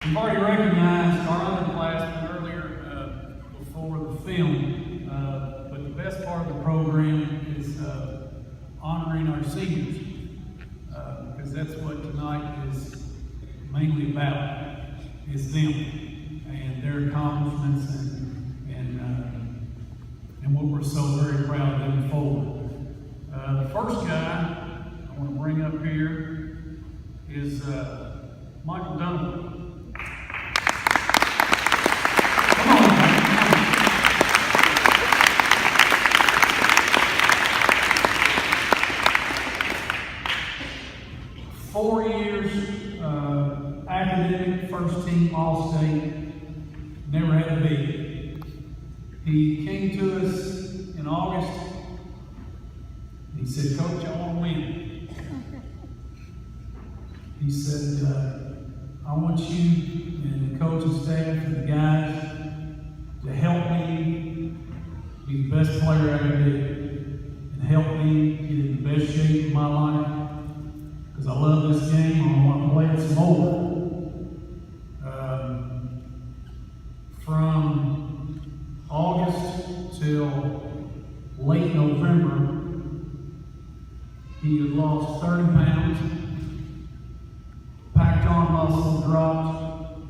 We've already recognized our underclassmen earlier before the film, but the best part of the program is honoring our seniors, because that's what tonight is mainly about, is them and their accomplishments and what we're so very proud of them forward. The first guy I want to bring up here is Michael Dunlap. 4 years, academic, first team All-State, never had to be. He came to us in August, and he said, "Coach, I want to win." He said, "I want you and the coaching staff and the guys to help me be the best player I can be, and help me get in the best shape of my life. Because I love this game, I want to play it some more." From August till late November, he had lost 30 pounds, packed on muscle dropped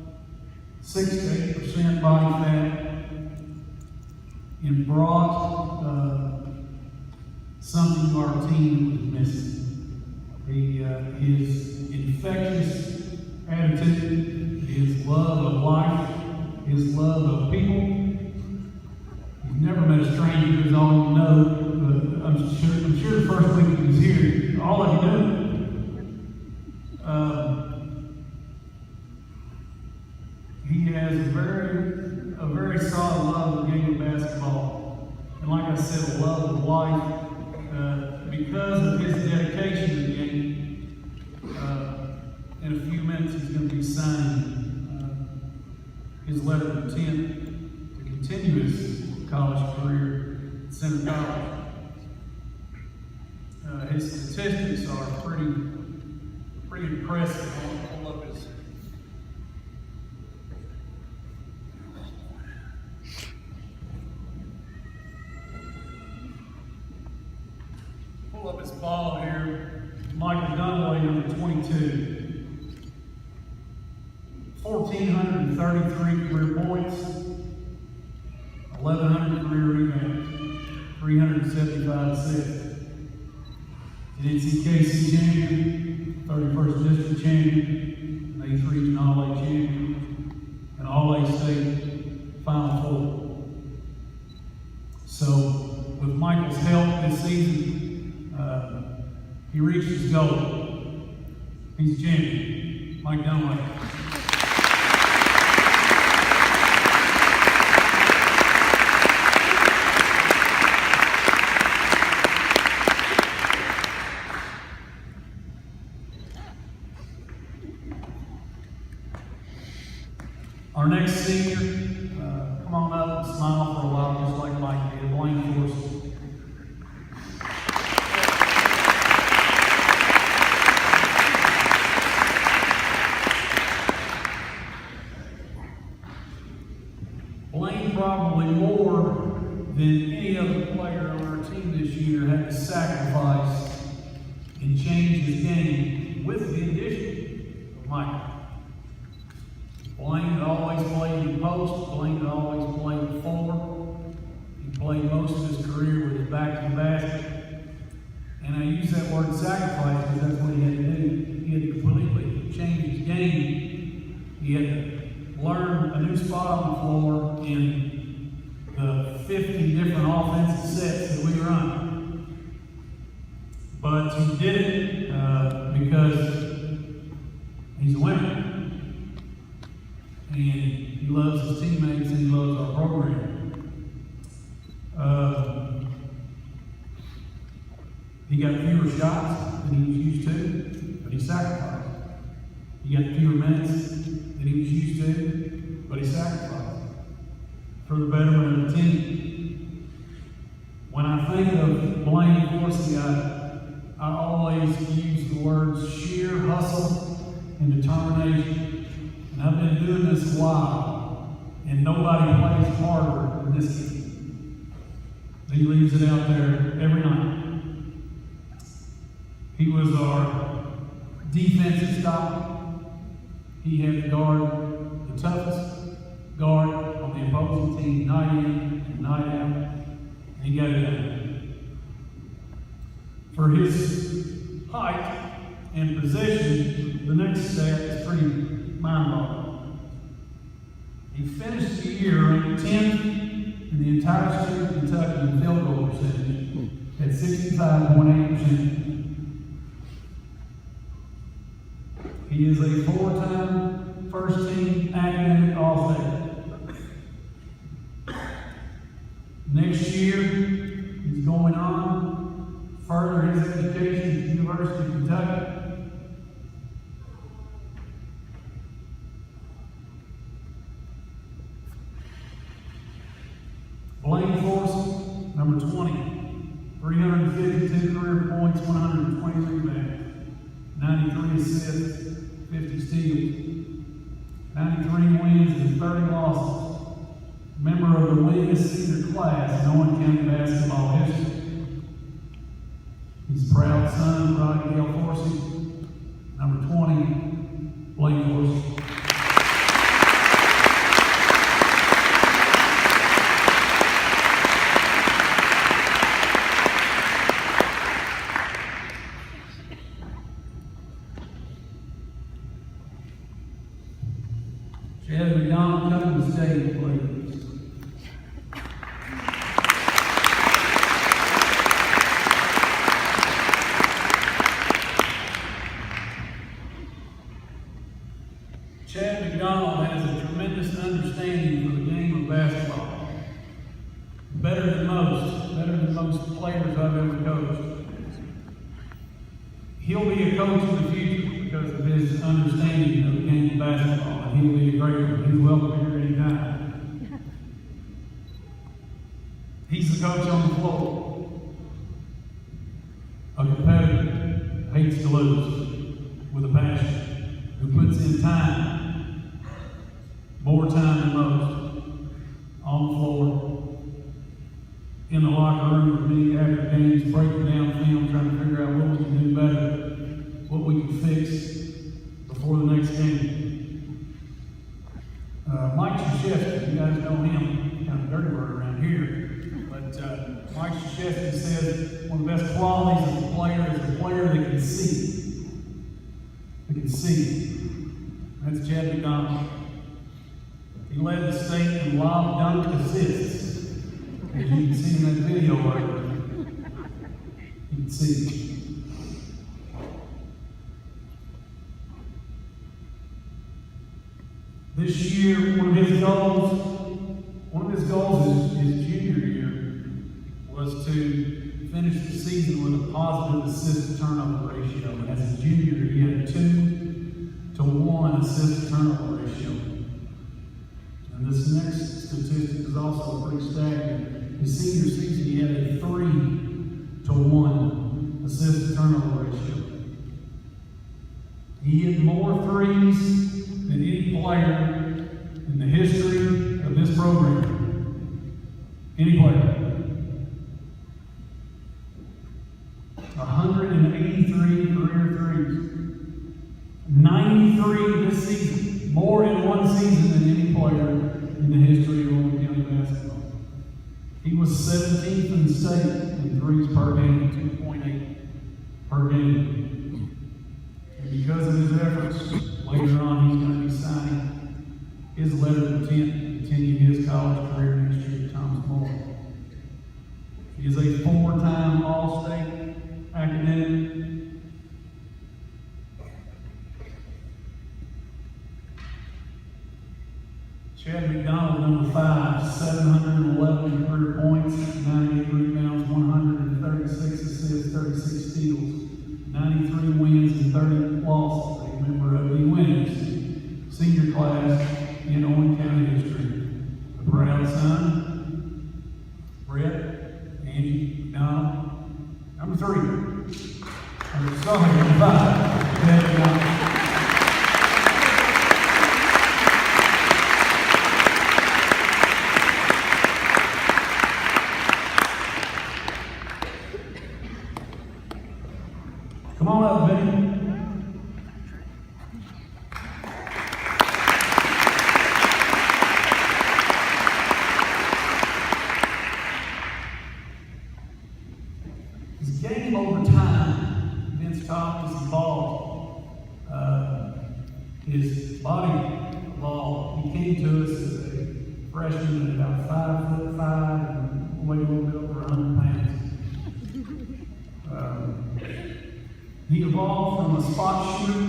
6 to 8% body fat, and brought something to our team that was missing. His infectious attitude, his love of life, his love of people. He's never met a stranger, is all you know, but I'm sure the first week he was here, all of you knew. He has a very solid love of the game of basketball. And like I said, a love of life. Because of his dedication to the game, in a few minutes he's going to be signing his letter of intent to continue his college career at Center College. His statistics are pretty impressive. I'll pull up his. Pull up his ball here. Michael Dunlap, number 22. 1,433 career points, 1,100 career rebounds, 375 assists. NCKC champion, 31st district champion, 8th region All-A champion, and All-A state Final Four. So, with Michael's help this season, he reached his goal. He's champion. Mike Dunlap. Our next senior, come on up and smile for a while, just like Mike did. Blaine Force. Blaine, probably more than any other player on our team this year, had to sacrifice and change his game with the addition of Mike. Blaine had always played in post. Blaine had always played forward. He played most of his career with his back to the basket. And I use that word sacrifice because that's what he had to do. He had to completely change his game. He had to learn a new spot on the floor in the 50 different offensive sets that we run. But he did it because he's a winner. And he loves his teammates and he loves our program. He got fewer shots than he was used to, but he sacrificed. He got fewer minutes than he was used to, but he sacrificed for the betterment of the team. When I think of Blaine Forsey, I always use the words sheer hustle and determination. And And I've been doing this a while, and nobody plays harder than this kid. He leaves it out there every night. He was our defensive stop. He had to guard the toughest guard on the opposing team, night in and night out. And he got it done. For his height and position, the next stat is pretty mind-boggling. He finished the year ranked 10th in the entire state of Kentucky in field goal percentage at 65.8%. He is a four-time first-team academic All-State. Next year, he's going on further his education at the University of Kentucky. Blaine Force, number 20, 352 career points, 120 rebounds, 93 assists, 50 steals, 93 wins and 30 losses. Member of the winningest senior class in Owen County basketball history. He's a proud son of Rodney Dale Forsey, number 20, Blaine Forsey. Chad McDonald, come to the stage, please. Chad McDonald has a tremendous understanding for the game of basketball. Better than most players I've ever coached. He'll be a coach in the future because of his understanding of the game of basketball, and he'll be a great one. He's welcome here anytime. He's the coach on the floor. A competitor, hates to lose, with a passion, who puts in time, more time than most, on the floor, in the locker room with me after games, breaking down film, trying to figure out what we can do better, what we can fix before the next game. Mike Krzyzewski, you guys know him, kind of a dirty word around here, but Mike Krzyzewski says one of the best qualities of a player is a player that can see. That can see. That's Chad McDonald. He led the state in lob dunk assists. As you can see in that video right there. You can see. This year, one of his goals his junior year was to finish the season with a positive assist-to-turnover ratio. And as a junior, he had a 2-to-1 assist-to-turnover ratio. And this next statistic is also pretty staggering. His senior season, he had a 3-to-1 assist-to-turnover ratio. He hit more threes than any player in the history of this program. Any player. 183 career threes. 93 this season. More in one season than any player in the history of Owen County basketball. He was 17th in the state in threes per game, 2.8 per game. And because of his efforts, later on he's going to be signing his letter of intent to continue his college career next year at Thomas More. He is a 4-time All-State academic. Chad McDonald, number 5, 711 career points, 98 rebounds, 136 assists, 36 steals, 93 wins, and 30 losses. A member of the winningest senior class in Owen County history. A proud son, Brett, Angie McDonald. Number 3. Number 5, Chad McDonald. came to us as a freshman at about 5'5" and weighed a little bit over 100 pounds. He evolved from a spot shooter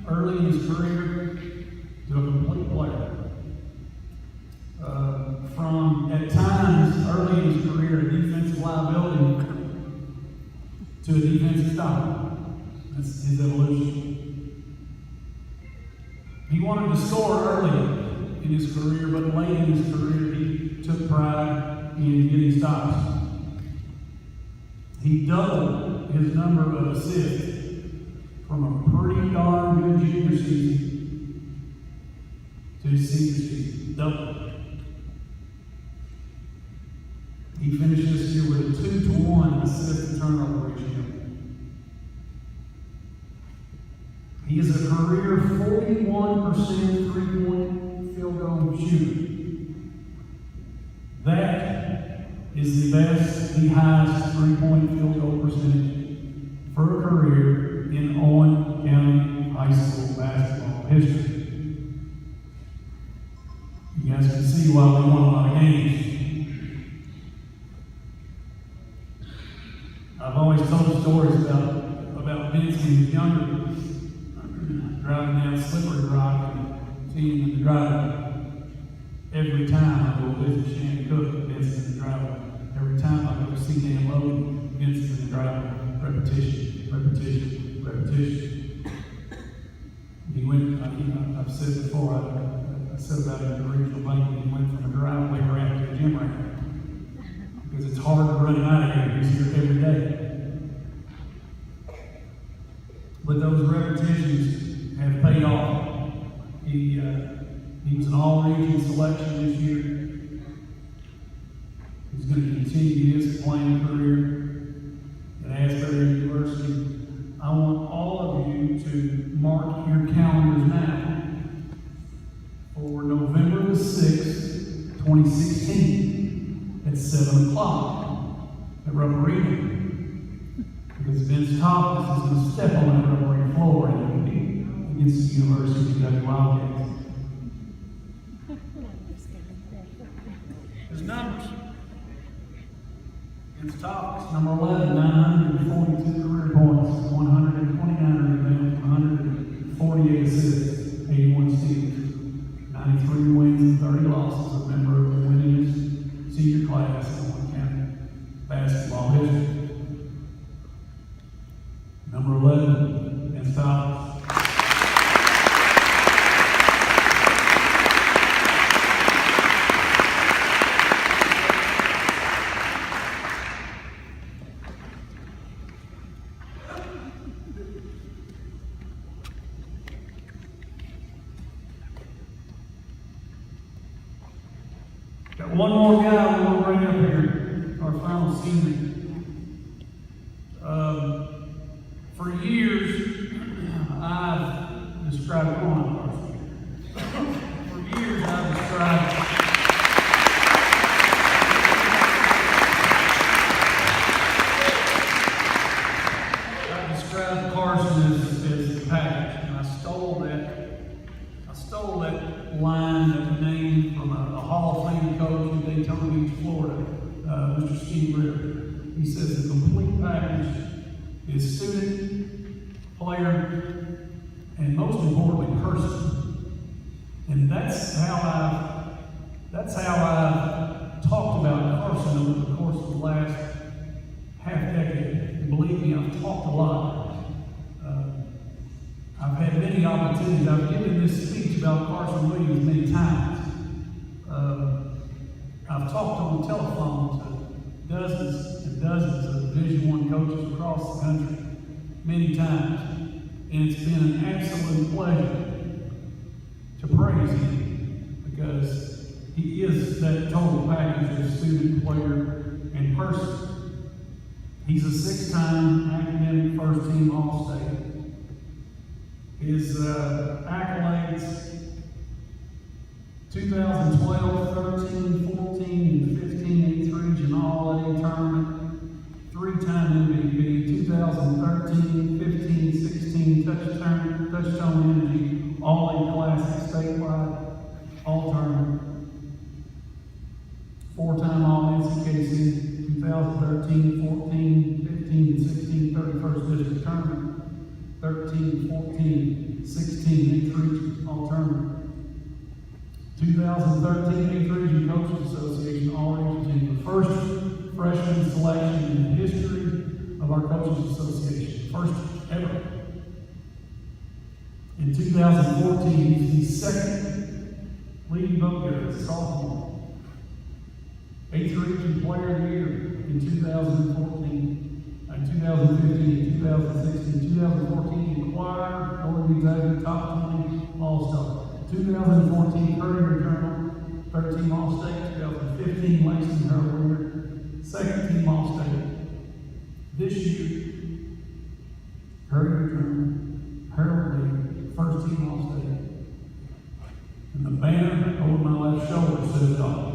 early in his career to a complete player. From, at times, early in his career, a defensive liability to a defensive stopper. That's his evolution. He wanted to score early in his career, but late in his career, he took pride in getting stops. He doubled his number of assists from a pretty darn good junior season to his senior season. Double. He finished this year with a 2-to-1 assist to turnover ratio. He is a career 41% three-point field goal shooter. That is the best, the highest three-point field goal percentage for a career in Owen County High School basketball history. You guys can see why we won a lot of games. I've always told stories about Vince when he was younger, driving down Slippery Rock and seeing him in the driveway. Every time I go visit Shannon Cook, Vince in the driveway. Every time I go see Dan Logan, Vince in the driveway. Repetition. He went, I've said before, I said about it in the original banquet, he went from a driveway ramp to a gym ramp. Because it's hard to run him out of here. He's here every day. But those repetitions have paid off. He was an all-region selection this year. He's going to continue his playing career at Asbury University. I want all of you to mark your calendars now for November the 6th, 2016 at 7 o'clock at Rubber Arena. Because Vince Thomas is going to step on that Rubber Arena floor and compete against the University of Kentucky Wildcats. His numbers. Vince Thomas, number 11, 942 career points, 129 rebounds, 148 assists, 81 steals, 93 wins and 30 losses, a member of the winningest senior class in Owen County basketball history. Number 11, Vince Thomas. Got one more guy we're going to bring up here, our final senior. For years, I've described Carson. For years, I've described Carson as the package, and I stole that line, that name from a Hall of Fame coach in Daytona Beach, Florida, Mr. Steve Ritter. He says the complete package is student, player, and most importantly, person. And that's how I've talked about Carson over the course of the last half decade. And believe me, I've talked a lot. I've had many opportunities. I've given this speech about Carson Williams many times. I've talked on the telephone to dozens and dozens of Division I coaches across the country many times. And it's been an absolute pleasure to praise him because he is that total package of student, player, and person. He's a 6-time academic first-team All-State. His accolades, 2012, 13, 14, and 15 8th region All-A tournament, 3-time MVP, 2013, 15, 16 touchstone energy All-A classic statewide, All-Tournament, 4-time All-NCAC, 2013, 14, 15, and 16, 31st District Tournament, 13, 14, 16, 8th Region All-Tournament, 2013 8th Region Coaches Association All-Region, the first freshman selection in the history of our Coaches Association, first ever. In 2014, he's the second leading vote getter as a sophomore. 8th Region Player of the Year in 2014, 2015, 2016, 2014, Inquirer, Owen, Kentucky, top 20 All-Star. 2014 Courier Journal, 13 All-State, 2015 Langston Herald winner, second team All-State. This year, Courier Journal, Herald League, first team All-State. And the banner over my left shoulder says "Dog."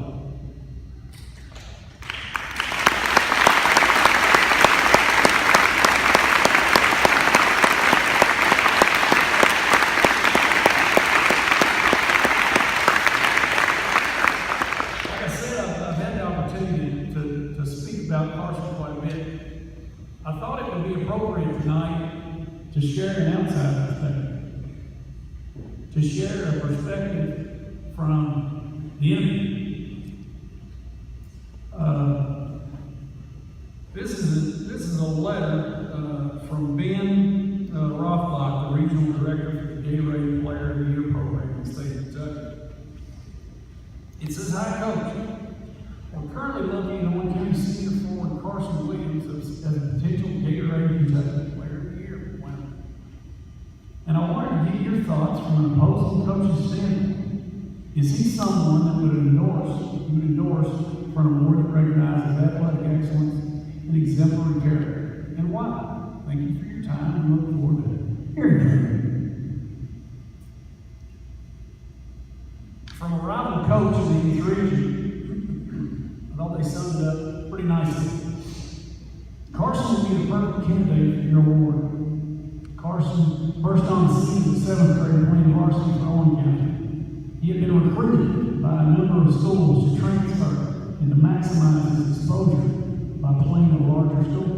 About Carson quite a bit. I thought it would be appropriate tonight to share an outside perspective, to share a perspective from the enemy. This is a letter from Ben Rothblock, the regional director for the Gatorade Player of the Year program in the state of Kentucky. It says, "Hi, Coach. We're currently looking at Owen County senior forward Carson Williams as a potential Gatorade Kentucky Player of the Year. Wow. And I wanted to get your thoughts from an opposing coach's standpoint. Is he someone that you would endorse for an award that recognizes athletic excellence and exemplary character? And why? Thank you for your time and look forward to hearing from you." From a rival coach in the 8th Region, I thought they summed it up pretty nicely. Carson would be the perfect candidate for your award. Carson burst on the scene in 7th grade playing varsity for Owen County. He had been recruited by a number of schools to transfer and to maximize his exposure by playing at a larger school.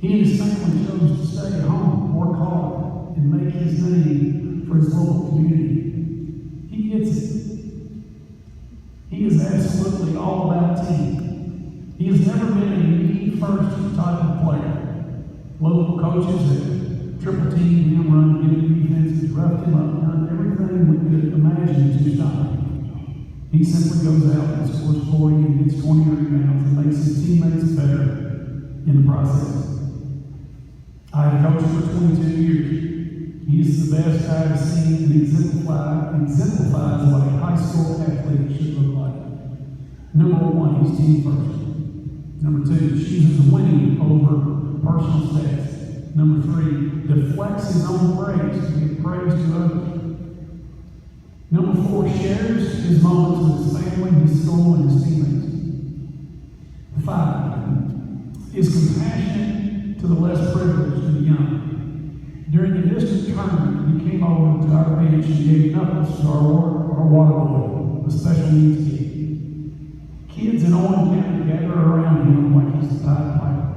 He and his family chose to stay at home, work hard, and make his name for his local community. He gets it. He is absolutely all about team. He has never been a me-first type of player. Local coaches have triple teamed him, run him defenses, roughed him up, done everything we could imagine to stop him. He simply goes out and scores 40 and gets 20 rebounds and makes his teammates better in the process. I have coached for 22 years. He is the best I have seen and exemplifies what a high school athlete should look like. Number one, he's team first. Number two, chooses winning over personal stats. Number three, deflects his own praise to give praise to others. Number four, shares his moments with his family, his school, and his teammates. 5, is compassionate to the less privileged and the young. During the district tournament, he came over to our bench and gave knuckles to our water boy, a special needs kid. Kids in Owen County gather around him like he's the Pied Piper.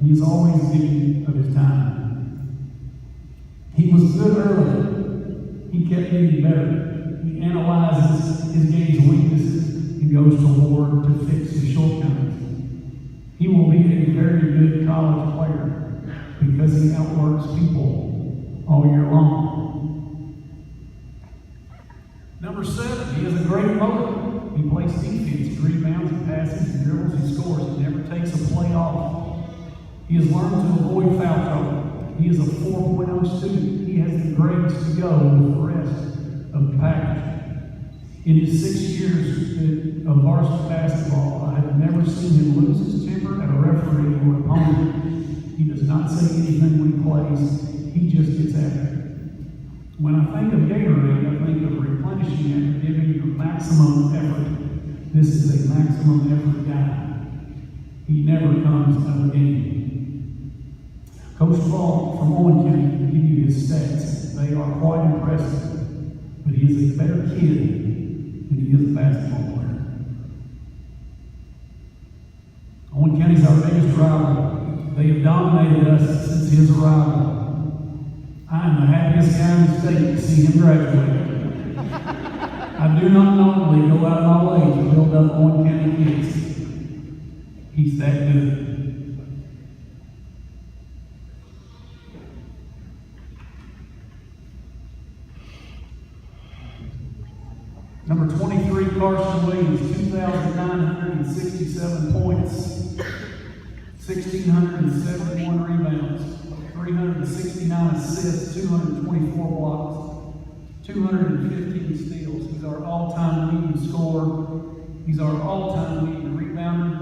He is always giving of his time. He was good early. He kept getting better. He analyzes his game's weaknesses and goes to war to fix his shortcomings. He will be a very good college player because he outworks people all year long. Number 7, he has a great motor. He plays defense, he rebounds, he passes, he dribbles, he scores. He never takes a play off. He has learned to avoid foul trouble. He is a 4.0 student. He has the grades to go with the rest of the package. In his 6 years of varsity basketball, I have never seen him lose his temper at a referee or an opponent. He does not say anything when he plays. He just gets after it. When I think of Gatorade, I think of replenishing after giving you maximum effort. This is a maximum effort guy. He never comes out of a game. Coach Ball from Owen County will give you his stats. They are quite impressive. But he is a better kid He is a basketball player. Owen County's our biggest rival. They have dominated us since his arrival. I am the happiest guy in the state to see him graduate. I do not normally go out of my way to build up Owen County kids. He's that good. Number 23, Carson Williams, 2,967 points, 1,671 rebounds, 369 assists, 224 blocks, 215 steals. He's our all-time leading scorer. He's our all-time leading rebounder.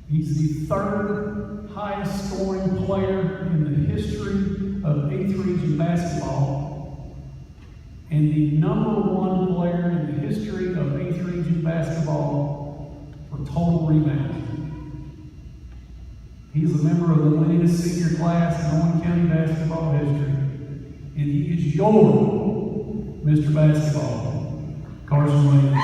He's the third highest scoring player in the history of 8th region basketball, and the number one player in the history of 8th region basketball for total rebounds. He's a member of the winningest senior class in Owen County basketball history. And he is your Mr. Basketball, Carson Williams.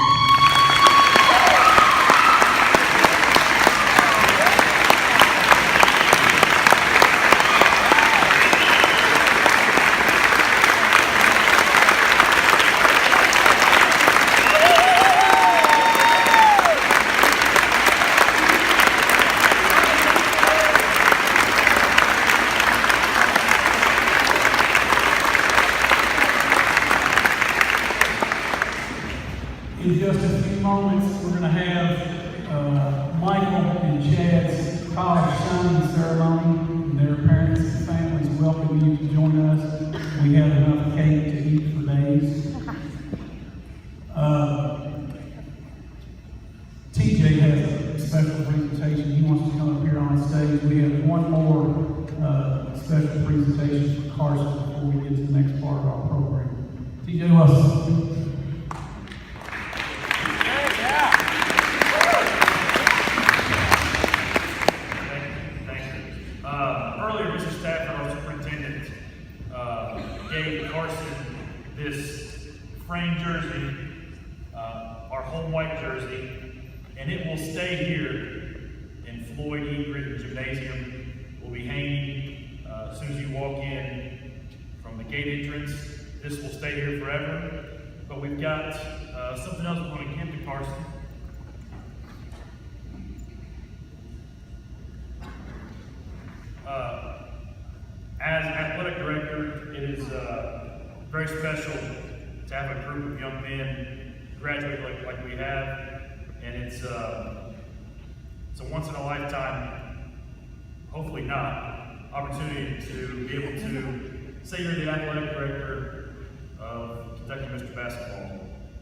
In just a few moments, we're going to have Michael and Chad's college signing ceremony, and their parents and families welcome you to join us. We have enough cake to eat for days. TJ has a special presentation. He wants to come up here on stage. We have one more special presentation for Carson before we get to the next part of our program. TJ, welcome. Gave Carson this frame jersey, our home white jersey, and it will stay here in Floyd E. Gritton Gymnasium. We'll be hanging as soon as you walk in from the gate entrance. This will stay here forever. But we've got something else we want to give to Carson. As athletic director, it is very special to have a group of young men graduate like we have, and it's a once in a lifetime, hopefully not, opportunity to be able to say you're the athletic director of Kentucky Mr. Basketball.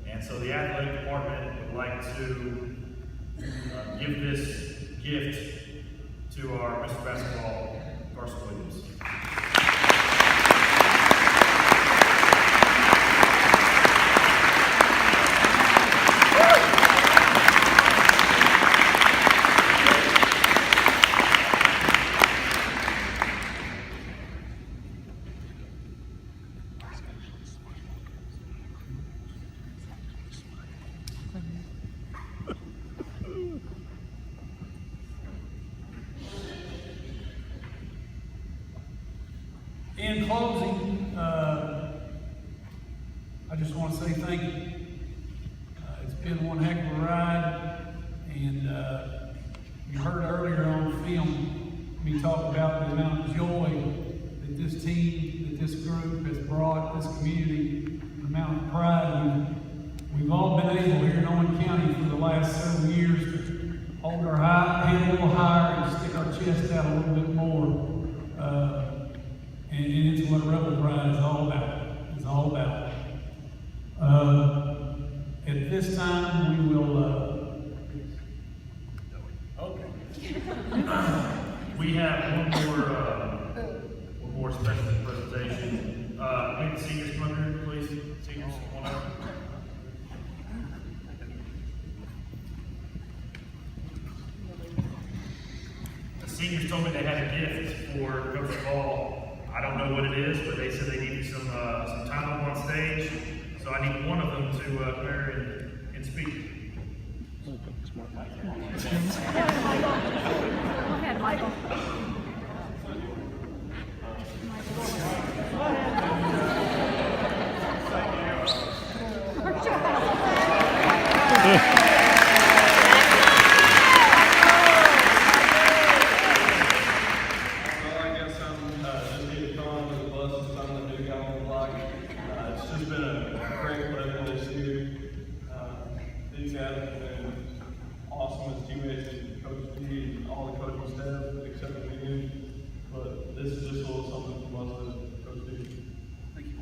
And so the athletic department would like to give this gift to our Mr. Basketball, Carson Williams. In closing, I just want to say thank you. It's been one heck of a ride, and you heard earlier on film me talk about the amount of joy that this team, that this group has brought this community, the amount of pride we've all been able here in Owen County for the last several years to hold our head a little higher and stick our chest out a little bit more. And it's what Rebel Pride is all about. It's all about. At this time, we will. Okay. We have one more special presentation. Maybe the seniors come up here, please. Seniors, come on up. The seniors told me they had a gift for Coach Ball. I don't know what it is, but they said they needed some time up on stage. So I need one of them to come here and speak. Go ahead, Michael. It's just been a great pleasure this year. These guys have been awesome as teammates, and Coach D and all the coaching staff, except for me. But this is just a little something from us as Coach D. Thank you.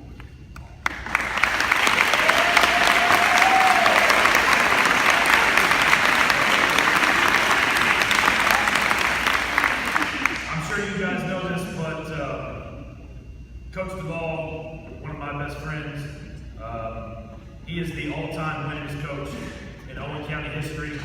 I'm sure you guys know this, but Coach Duvall, one of my best friends, he is the all-time winningest coach in Owen County history.